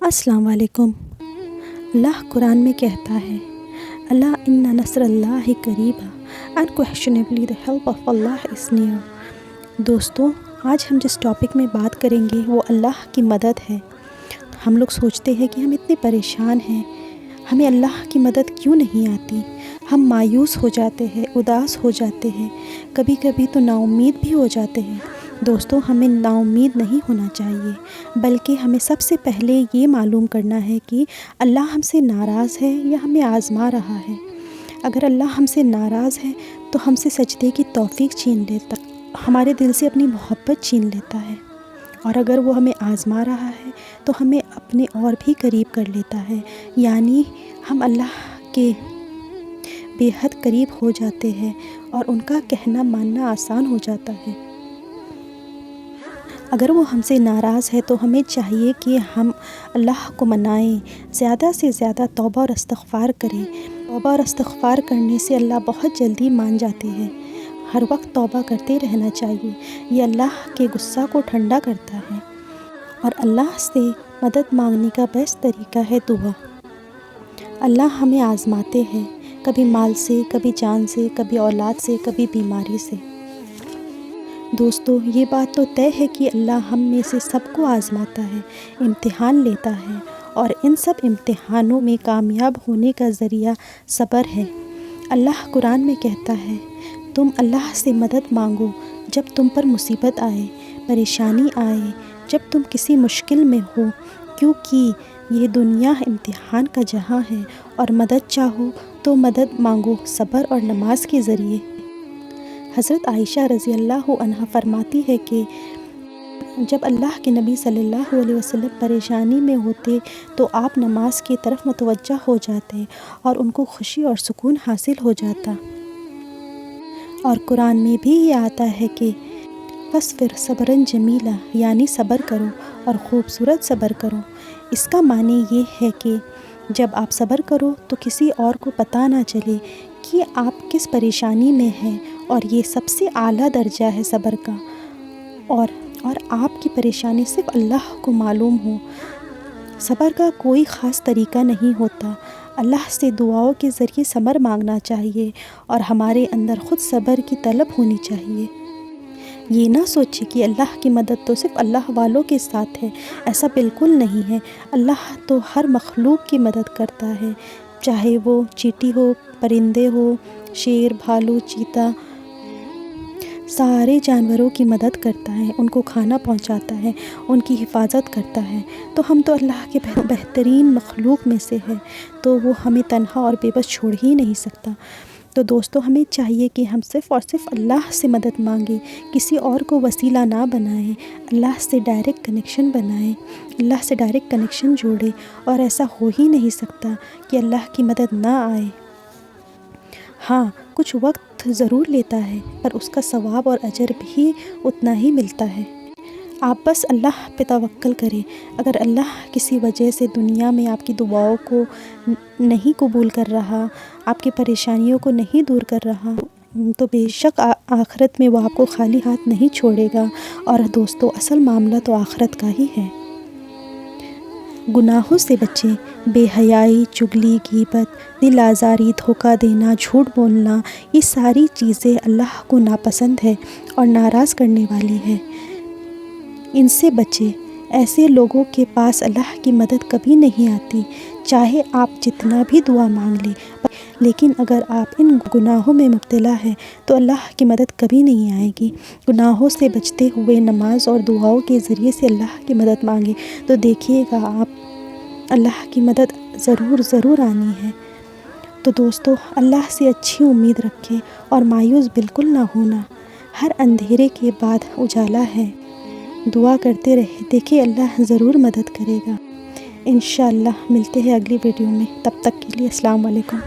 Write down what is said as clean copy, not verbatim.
السلام علیکم۔ اللہ قرآن میں کہتا ہے، اللہ ان نصر اللہ قریب، unquestionably the help of Allah is near۔ دوستو، آج ہم جس ٹاپک میں بات کریں گے وہ اللہ کی مدد ہے۔ ہم لوگ سوچتے ہیں کہ ہم اتنے پریشان ہیں، ہمیں اللہ کی مدد کیوں نہیں آتی؟ ہم مایوس ہو جاتے ہیں، اداس ہو جاتے ہیں، کبھی کبھی تو نا امید بھی ہو جاتے ہیں۔ دوستو، ہمیں نا امید نہیں ہونا چاہیے، بلکہ ہمیں سب سے پہلے یہ معلوم کرنا ہے کہ اللہ ہم سے ناراض ہے یا ہمیں آزما رہا ہے۔ اگر اللہ ہم سے ناراض ہے تو ہم سے سجدے کی توفیق چھین لیتا، ہمارے دل سے اپنی محبت چھین لیتا ہے، اور اگر وہ ہمیں آزما رہا ہے تو ہمیں اپنے اور بھی قریب کر لیتا ہے، یعنی ہم اللہ کے بے حد قریب ہو جاتے ہیں اور ان کا کہنا ماننا آسان ہو جاتا ہے۔ اگر وہ ہم سے ناراض ہے تو ہمیں چاہیے کہ ہم اللہ کو منائیں، زیادہ سے زیادہ توبہ اور استغفار کریں۔ توبہ اور استغفار کرنے سے اللہ بہت جلدی مان جاتے ہیں۔ ہر وقت توبہ کرتے رہنا چاہیے، یہ اللہ کے غصہ کو ٹھنڈا کرتا ہے، اور اللہ سے مدد مانگنے کا بیسٹ طریقہ ہے دعا۔ اللہ ہمیں آزماتے ہیں، کبھی مال سے، کبھی جان سے، کبھی اولاد سے، کبھی بیماری سے۔ دوستو، یہ بات تو طے ہے کہ اللہ ہم میں سے سب کو آزماتا ہے، امتحان لیتا ہے، اور ان سب امتحانوں میں کامیاب ہونے کا ذریعہ صبر ہے۔ اللہ قرآن میں کہتا ہے، تم اللہ سے مدد مانگو جب تم پر مصیبت آئے، پریشانی آئے، جب تم کسی مشکل میں ہو، کیونکہ یہ دنیا امتحان کا جہاں ہے، اور مدد چاہو تو مدد مانگو صبر اور نماز کے ذریعے۔ حضرت عائشہ رضی اللہ عنہا فرماتی ہے کہ جب اللہ کے نبی صلی اللہ علیہ وسلم پریشانی میں ہوتے تو آپ نماز کی طرف متوجہ ہو جاتے اور ان کو خوشی اور سکون حاصل ہو جاتا۔ اور قرآن میں بھی یہ آتا ہے کہ فَاصْبِرْ صَبْرًا جَمِيلًا، یعنی صبر کرو اور خوبصورت صبر کرو۔ اس کا معنی یہ ہے کہ جب آپ صبر کرو تو کسی اور کو پتہ نہ چلے کہ آپ کس پریشانی میں ہیں، اور یہ سب سے اعلیٰ درجہ ہے صبر کا، اور آپ کی پریشانی صرف اللہ کو معلوم ہو۔ صبر کا کوئی خاص طریقہ نہیں ہوتا، اللہ سے دعاؤں کے ذریعے صبر مانگنا چاہیے، اور ہمارے اندر خود صبر کی طلب ہونی چاہیے۔ یہ نہ سوچے کہ اللہ کی مدد تو صرف اللہ والوں کے ساتھ ہے، ایسا بالکل نہیں ہے۔ اللہ تو ہر مخلوق کی مدد کرتا ہے، چاہے وہ چیٹی ہو، پرندے ہو، شیر، بھالو، چیتا، سارے جانوروں کی مدد کرتا ہے، ان کو کھانا پہنچاتا ہے، ان کی حفاظت کرتا ہے۔ تو ہم تو اللہ کے بہترین مخلوق میں سے ہیں، تو وہ ہمیں تنہا اور بے بس چھوڑ ہی نہیں سکتا۔ تو دوستو، ہمیں چاہیے کہ ہم صرف اور صرف اللہ سے مدد مانگیں، کسی اور کو وسیلہ نہ بنائیں، اللہ سے ڈائریکٹ کنیکشن بنائیں، اللہ سے ڈائریکٹ کنیکشن جوڑیں، اور ایسا ہو ہی نہیں سکتا کہ اللہ کی مدد نہ آئے۔ ہاں، کچھ وقت ضرور لیتا ہے، پر اس کا ثواب اور اجر بھی اتنا ہی ملتا ہے۔ آپ بس اللہ پہ توکل کریں۔ اگر اللہ کسی وجہ سے دنیا میں آپ کی دعاؤں کو نہیں قبول کر رہا، آپ کی پریشانیوں کو نہیں دور کر رہا، تو بے شک آخرت میں وہ آپ کو خالی ہاتھ نہیں چھوڑے گا۔ اور دوستو، اصل معاملہ تو آخرت کا ہی ہے۔ گناہوں سے بچیں، بے حیائی، چغلی، غیبت، دل آزاری، دھوکہ دینا، جھوٹ بولنا، یہ ساری چیزیں اللہ کو ناپسند ہے اور ناراض کرنے والی ہے۔ ان سے بچیں۔ ایسے لوگوں کے پاس اللہ کی مدد کبھی نہیں آتی، چاہے آپ جتنا بھی دعا مانگ لیں، لیکن اگر آپ ان گناہوں میں مبتلا ہیں تو اللہ کی مدد کبھی نہیں آئے گی۔ گناہوں سے بچتے ہوئے نماز اور دعاؤں کے ذریعے سے اللہ کی مدد مانگیں، تو دیکھیے گا آپ، اللہ کی مدد ضرور ضرور آنی ہے۔ تو دوستو، اللہ سے اچھی امید رکھیں اور مایوس بالکل نہ ہونا۔ ہر اندھیرے کے بعد اجالا ہے۔ دعا کرتے رہے، دیکھیں اللہ ضرور مدد کرے گا۔ انشاءاللہ ملتے ہیں اگلی ویڈیو میں، تب تک کے لیے السلام علیکم۔